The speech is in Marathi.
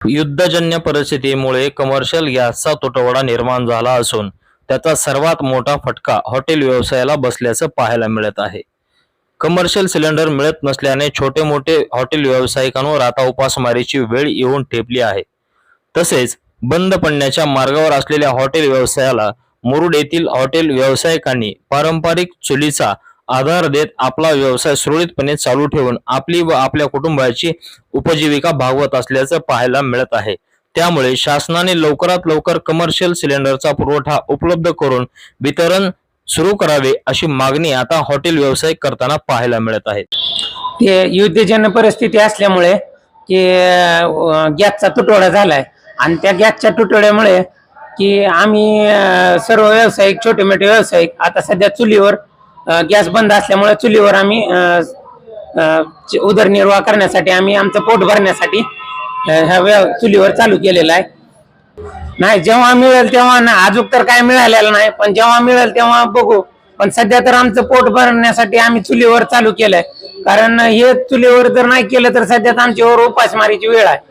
युद्धजन्य परिस्थितीमुळे कमर्शियल गॅसचा तुटवडा निर्माण झाला असून त्याचा सर्वात मोठा फटका हॉटेल व्यवसायाला बसल्याचं पाहायला मिळत आहे। कमर्शियल सिलेंडर मिळत नसल्याने छोटे मोठे हॉटेल व्यावसायिकांवर आता उपासमारीची वेळ येऊन ठेपली आहे। तसेच बंद पडण्याच्या मार्गावर असलेल्या हॉटेल व्यवसायाला मुरुड येथील हॉटेल व्यावसायिकांनी पारंपरिक चुलीचा आधार देत आपला व्यवसाय सुरळीतपणे चालू ठेवून आपली व आपल्या कुटुंबाची उपजीविका भागवत असल्याचं पाहायला मिळत आहे। त्यामुळे शासनाने लवकरात लवकर कमर्शियल सिलेंडरचा पुरवठा उपलब्ध करून वितरण सुरू करावे अशी मागणी आता हॉटेल व्यावसायिक करताना पाहायला मिळत आहे। ते युद्धजन्य परिस्थिती असल्यामुळे की गॅसचा तुटवडा झालाय आणि त्या गॅसच्या तुटवड्यामुळे की आम्ही सर्व व्यावसायिक छोटे मोठे व्यावसायिक आता सध्या चुलीवर गॅस बंद असल्यामुळे चुलीवर आम्ही उदरनिर्वाह करण्यासाठी आम्ही आमचं पोट भरण्यासाठी ह्या चुलीवर चालू केलेला आहे। नाही जेव्हा मिळेल तेव्हा ना, अजून तर काय मिळालेलं नाही, पण जेव्हा मिळेल तेव्हा बघू। पण सध्या तर आमचं पोट भरण्यासाठी आम्ही चुलीवर चालू केलंय, कारण हे चुलीवर जर नाही केलं तर सध्या आमच्यावर उपासमारीची वेळ आहे।